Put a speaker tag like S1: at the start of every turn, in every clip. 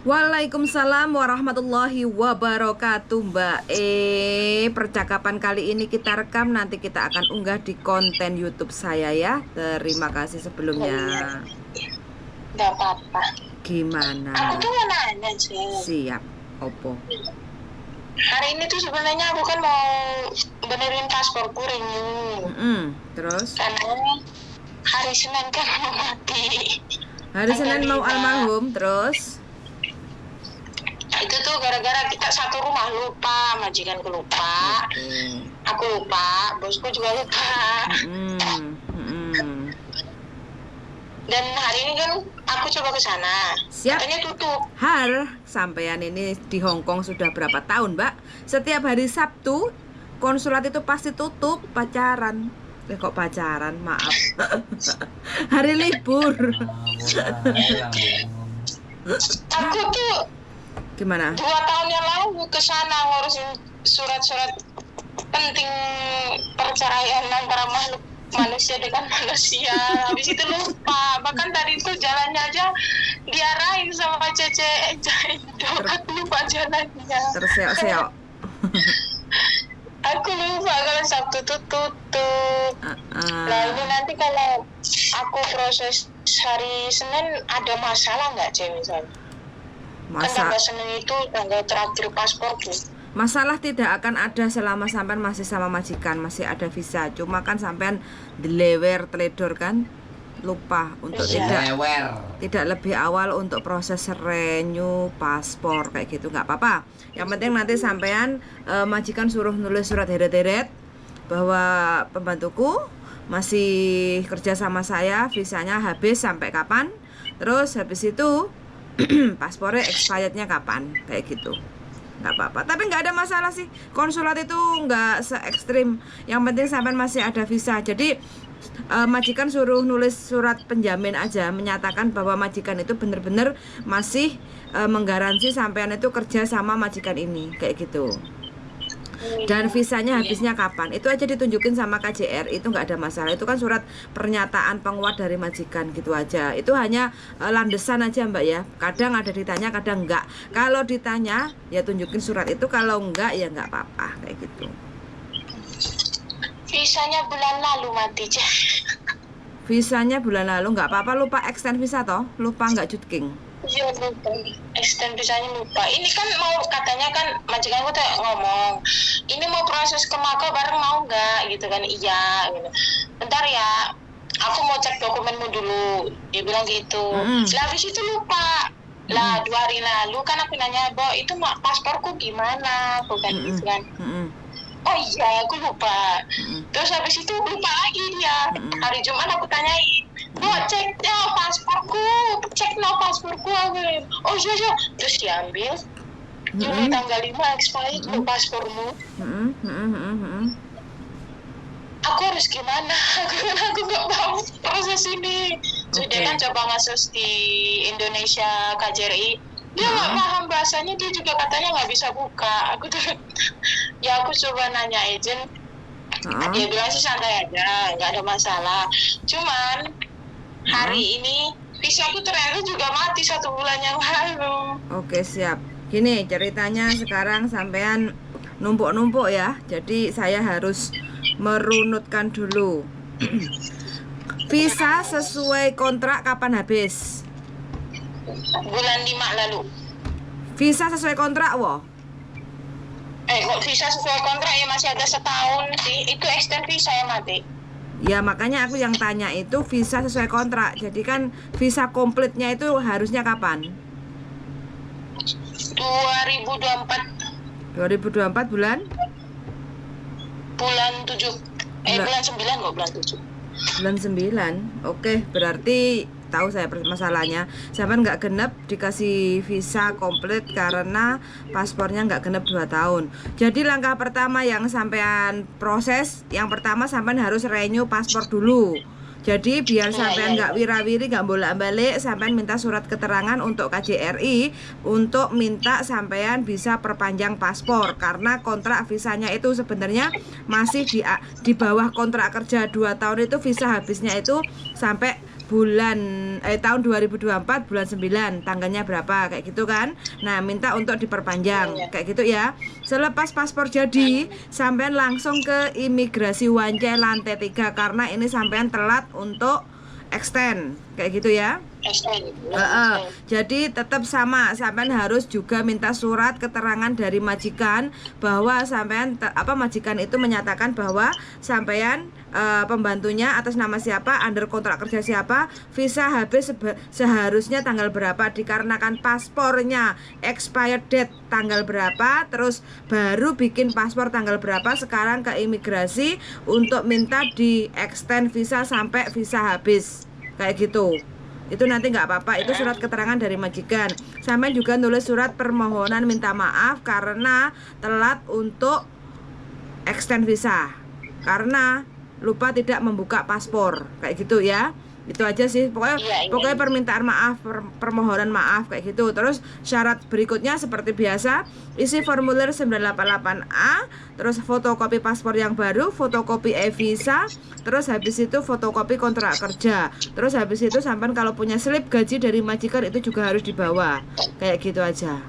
S1: Waalaikumsalam warahmatullahi wabarakatuh, Mbak. Percakapan kali ini kita rekam, nanti kita akan unggah di konten YouTube saya ya. Terima kasih sebelumnya.
S2: Gak apa-apa.
S1: Gimana?
S2: Aku tuh mau nanya sih.
S1: Siap, opo.
S2: Hari ini tuh sebenarnya aku kan mau benerin pasporku renew.
S1: Terus?
S2: Karena hari Senin kan mau mati.
S1: Hari Senin mau almarhum, terus?
S2: Itu tuh gara-gara kita satu rumah lupa, majikanku lupa, aku lupa, bosku juga lupa. Dan hari ini kan aku coba ke sana.
S1: Siap.
S2: Katanya tutup.
S1: Sampean ini di Hong Kong sudah berapa tahun, Mbak? Setiap hari Sabtu konsulat itu pasti tutup, pacaran. Kok pacaran? Maaf. Hari libur.
S2: Aku tuh
S1: gimana?
S2: 2 tahun yang lalu ke sana ngurusin surat-surat penting perceraian antara makhluk manusia dengan manusia. Habis itu lupa. Bahkan tadi itu jalannya aja diarahin sama Cece Jaido. Aku lupa jalannya.
S1: Terseok-seok.
S2: Aku lupa kalau Sabtu tuh tutup. Nah ini nanti kalau aku proses hari Senin ada masalah nggak, Cek, misalnya? Kan tanggal Senin itu tanggal terakhir pasporku.
S1: Masalah tidak akan ada selama sampean masih sama majikan, masih ada visa. Cuma kan sampean dilewer teledor kan, lupa untuk tidak lebih awal untuk proses renew paspor kayak gitu, nggak apa-apa. Yang penting nanti sampean majikan suruh nulis surat heret-heret bahwa pembantuku masih kerja sama saya, visanya habis sampai kapan, terus habis itu paspornya expirednya kapan, kayak gitu. Nggak apa-apa, tapi nggak ada masalah sih, konsulat itu nggak se-ekstrim. Yang penting sampean masih ada visa. Jadi majikan suruh nulis surat penjamin aja, menyatakan bahwa majikan itu benar-benar masih menggaransi sampean itu kerja sama majikan ini, kayak gitu. Dan visanya habisnya kapan, itu aja ditunjukin sama KJR, itu nggak ada masalah. Itu kan surat pernyataan penguat dari majikan, gitu aja. Itu hanya landesan aja, Mbak ya. Kadang ada ditanya, kadang enggak. Kalau ditanya ya tunjukin surat itu, kalau enggak ya nggak apa-apa, kayak gitu.
S2: Visanya bulan lalu mati, Cek.
S1: Visanya bulan lalu, nggak apa-apa, lupa extend visa toh, lupa nggak jutking.
S2: Iya, lupa. Extend visanya lupa. Ini kan mau, katanya kan majikanku tuh ngomong, ini mau proses ke Mako bareng mau nggak gitu kan. Iya gitu. Bentar ya, aku mau cek dokumenmu dulu, dia bilang gitu. Lah habis itu lupa. Lah 2 hari lalu kan aku nanya, Bo, itu pasporku gimana, bukan gitu kan. Oh iya, aku lupa. Terus habis itu lupa lagi dia. Hari Jumat aku tanyain, Bo, cek no pasporku. Oh iya. Terus diambil. Juli tanggal 5 expired tuh paspormu. Aku harus gimana? Aku nggak tahu proses ini. Dia kan coba ngasus di Indonesia KJRI. Dia nggak paham bahasanya, dia juga katanya nggak bisa buka. Aku tuh ya aku coba nanya agent, dia bilang sih santai aja, nggak ada masalah. Cuman hari ini visaku ternyata juga mati 1 bulan yang lalu.
S1: Oke, siap. Gini ceritanya, sekarang sampean numpuk-numpuk ya. Jadi saya harus merunutkan dulu. Visa sesuai kontrak kapan habis?
S2: Bulan 5 lalu.
S1: Visa sesuai kontrak woh.
S2: Kok visa sesuai kontrak ya masih ada setahun sih. Itu extend visa yang mati.
S1: Ya makanya aku yang tanya itu visa sesuai kontrak. Jadi kan visa komplitnya itu harusnya kapan?
S2: 2024
S1: bulan?
S2: Bulan 7. Bulan 9 kok, bulan 7.
S1: Bulan 9. Oke, berarti tahu saya masalahnya. Sampai nggak genep dikasih visa komplit karena paspornya nggak genep 2 tahun. Jadi langkah pertama yang sampean proses, yang pertama sampean harus renew paspor dulu. Jadi biar sampean nggak wirawiri, nggak bolak-balik, sampean minta surat keterangan untuk KJRI untuk minta sampean bisa perpanjang paspor, karena kontrak visanya itu sebenarnya masih di bawah kontrak kerja 2 tahun itu, visa habisnya itu sampai tahun 2024 bulan 9 tanggalnya berapa kayak gitu kan. Nah, minta untuk diperpanjang kayak gitu ya. Selepas paspor jadi, sampean langsung ke imigrasi Wancai lantai 3 karena ini sampean telat untuk extend kayak gitu ya. Jadi tetap sama, sampean harus juga minta surat keterangan dari majikan bahwa sampean majikan itu menyatakan bahwa sampean pembantunya atas nama siapa, under kontrak kerja siapa, visa habis seharusnya tanggal berapa, dikarenakan paspornya expired date tanggal berapa, terus baru bikin paspor tanggal berapa, sekarang ke imigrasi untuk minta di extend visa sampai visa habis kayak gitu. Itu nanti nggak apa-apa, itu surat keterangan dari majikan. Sampai juga nulis surat permohonan minta maaf karena telat untuk extend visa karena lupa tidak membuka paspor kayak gitu ya. Itu aja sih pokoknya permintaan maaf, permohonan maaf kayak gitu. Terus syarat berikutnya seperti biasa, isi formulir 988A, terus fotokopi paspor yang baru, fotokopi e-visa, terus habis itu fotokopi kontrak kerja, terus habis itu sampai kalau punya slip gaji dari majikan itu juga harus dibawa kayak gitu aja.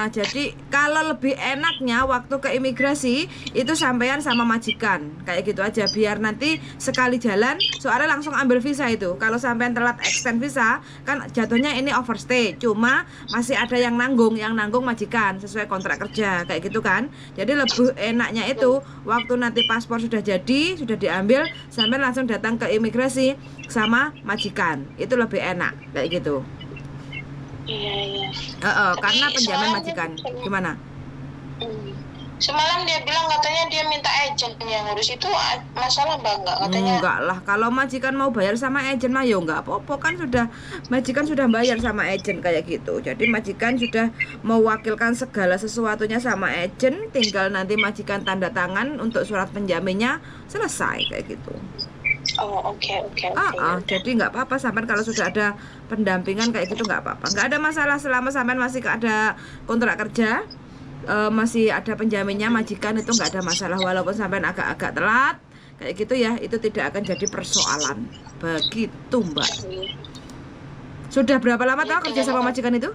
S1: Jadi kalau lebih enaknya waktu ke imigrasi itu sampean sama majikan kayak gitu aja, biar nanti sekali jalan soalnya langsung ambil visa itu. Kalau sampean telat extend visa kan jatuhnya ini overstay, cuma masih ada yang nanggung majikan sesuai kontrak kerja kayak gitu kan. Jadi lebih enaknya itu waktu nanti paspor sudah jadi, sudah diambil, sampean langsung datang ke imigrasi sama majikan, itu lebih enak kayak gitu.
S2: Iya.
S1: Karena penjamin majikan. Gimana?
S2: Semalam dia bilang katanya dia minta agent yang ngurus, itu masalah Mbak? Enggak katanya.
S1: Enggak lah, kalau majikan mau bayar sama agent mah ya enggak apa-apa kan, majikan sudah bayar sama agent kayak gitu. Jadi majikan sudah mewakilkan segala sesuatunya sama agent, tinggal nanti majikan tanda tangan untuk surat penjaminnya, selesai kayak gitu.
S2: Oke.
S1: Jadi nggak apa-apa sampean kalau sudah ada pendampingan kayak gitu, nggak apa-apa, nggak ada masalah selama sampean masih ada kontrak kerja, masih ada penjaminnya majikan, itu nggak ada masalah walaupun sampean agak-agak telat kayak gitu ya, itu tidak akan jadi persoalan begitu Mbak. Sudah berapa lama toh kerja sama majikan itu?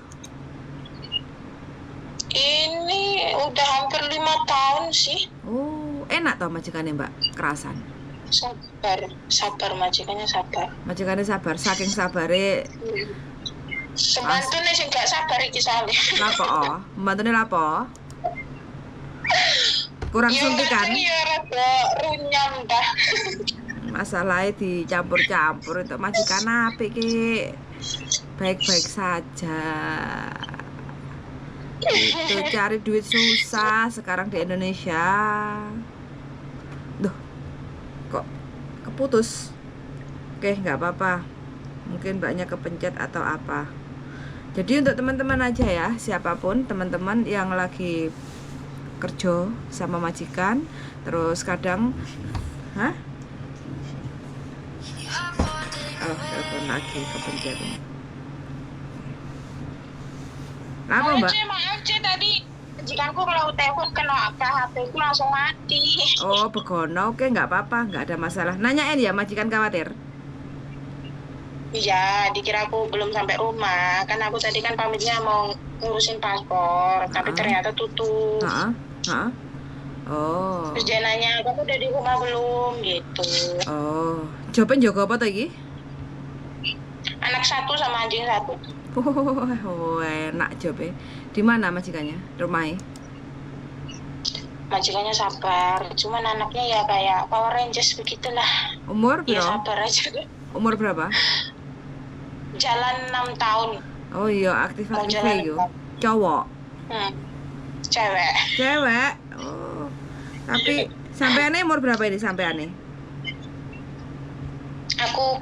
S2: Ini udah hampir 5 tahun sih.
S1: Enak toh majikannya Mbak, kerasan?
S2: Sabar majikannya sabar.
S1: Majikannya sabar, saking sabare.
S2: Pembantune sing gak sabar iki sale.
S1: Lapo? Pembantune lapo? Kurang suntikan.
S2: Ya rada runyam dah.
S1: Masalahnya dicampur-campur itu majikan apik ki. Baik-baik saja. Itu cari duit susah sekarang di Indonesia. Kok keputus? Oke, nggak apa-apa, mungkin banyak kepencet atau apa. Jadi untuk teman-teman aja ya, siapapun teman-teman yang lagi kerja sama majikan, terus kadang telepon lagi kepencet. Apa Mbak?
S2: Maaf tadi majikanku kalau telepon kena HP ku langsung mati.
S1: Begono. Oke, nggak apa-apa, nggak ada masalah. Nanyain ya, majikan khawatir.
S2: Iya, dikira aku belum sampai rumah. Kan aku tadi kan pamitnya mau ngurusin paspor, tapi ternyata tutup. Terus dia nanya, kamu udah di rumah belum? Gitu.
S1: Jawaban jaga apa tadi?
S2: Anak 1 sama anjing 1.
S1: Enak jawabnya. Di mana majikannya? Rumahnya?
S2: Majikannya sabar, cuman anaknya ya kayak Power Rangers begitulah.
S1: Umur berapa?
S2: Ya sabar aja.
S1: Umur berapa?
S2: Jalan 6 tahun.
S1: Oh iya, aktif yuk. Cowok? Cewek. Tapi sampeannya umur berapa ini sampeannya?
S2: Aku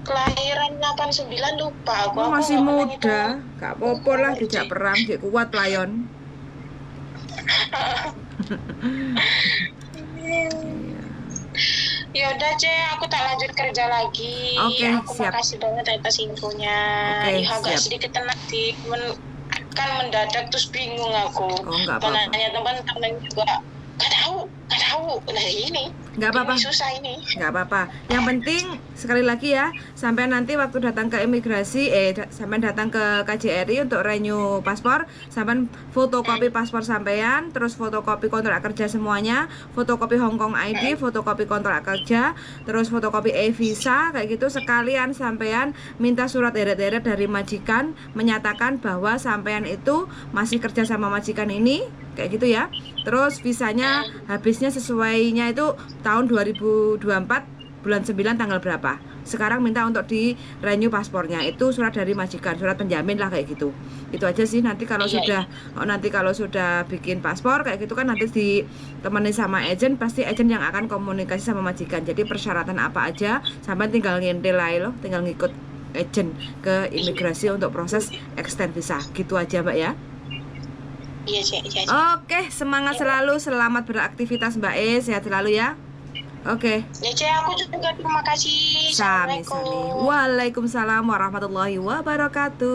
S2: kelahiran 89, lupa aku.
S1: Masih muda, gak apa-apa lah, dijak perang, dijak kuat layon.
S2: Ya udah aku tak lanjut kerja lagi. Aku siap. Makasih banget atas infonya. Agak sedikit tenang sih, kan mendadak terus bingung aku.
S1: Nggak apa-apa.
S2: Tanya teman-teman juga gak tahu. Nah ini.
S1: Nggak apa-apa.
S2: Ini susah ini.
S1: Nggak apa-apa. Yang penting sekali lagi ya, sampai nanti waktu datang ke imigrasi, sampai datang ke KJRI untuk renew paspor, sampai fotokopi paspor sampean, terus fotokopi kontrak kerja semuanya, fotokopi Hongkong ID, fotokopi kontrak kerja, terus fotokopi e-visa kayak gitu, sekalian sampean minta surat deret-deret dari majikan menyatakan bahwa sampean itu masih kerja sama majikan ini kayak gitu ya. Terus visanya habisnya sesuainya itu tahun 2024 bulan 9 tanggal berapa. Sekarang minta untuk di renew paspornya, itu surat dari majikan, surat penjamin lah kayak gitu. Itu aja sih. Nanti kalau sudah bikin paspor kayak gitu kan nanti ditemani sama agent, pasti agent yang akan komunikasi sama majikan. Jadi persyaratan apa aja sampai tinggal ngintil aja loh, tinggal ngikut agent ke imigrasi untuk proses extend visa. Gitu aja Mbak ya.
S2: Iya, Cek.
S1: Oke, semangat selalu, selamat beraktivitas Mbak E, sehat selalu ya. Oke.
S2: Ya, Cek, aku juga terima kasih.
S1: Sami-sami. Waalaikumsalam warahmatullahi wabarakatuh.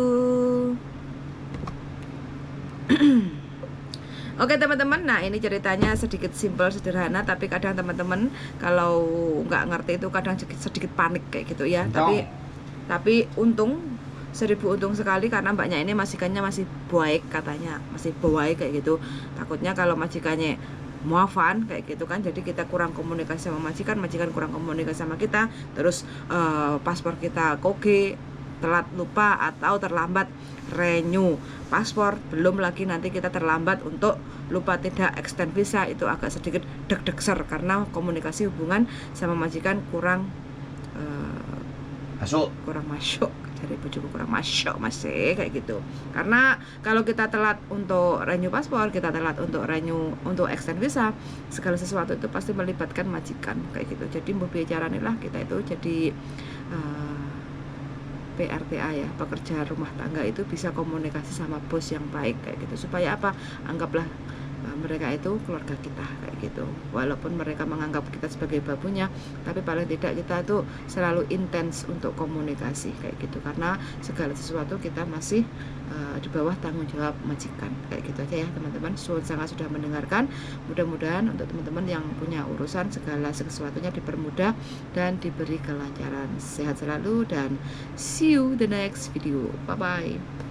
S1: Oke teman-teman, nah ini ceritanya sedikit simpel sederhana, tapi kadang teman-teman kalau nggak ngerti itu kadang sedikit panik kayak gitu ya. Tapi untung 1000 untung sekali karena mbaknya ini majikannya masih baik, katanya masih baik kayak gitu. Takutnya kalau majikannya muafan kayak gitu kan, jadi kita kurang komunikasi sama majikan kurang komunikasi sama kita, terus paspor kita koge, telat, lupa, atau terlambat renew paspor, belum lagi nanti kita terlambat untuk lupa tidak extend visa, itu agak sedikit deg-degser karena komunikasi hubungan sama majikan kurang masuk dari bujuku, kurang masuk masih kayak gitu. Karena kalau kita telat untuk renew paspor, kita telat untuk renew untuk extend visa, segala sesuatu itu pasti melibatkan majikan kayak gitu. Jadi mbok bicarane lah kita itu jadi PRTA ya, pekerja rumah tangga itu bisa komunikasi sama bos yang baik kayak gitu, supaya apa, anggaplah mereka itu keluarga kita kayak gitu. Walaupun mereka menganggap kita sebagai babunya, tapi paling tidak kita tuh selalu intens untuk komunikasi kayak gitu, karena segala sesuatu kita masih di bawah tanggung jawab majikan kayak gitu aja ya teman-teman. Sangat sudah mendengarkan, mudah-mudahan untuk teman-teman yang punya urusan segala sesuatunya dipermudah dan diberi kelancaran. Sehat selalu dan see you the next video. Bye bye.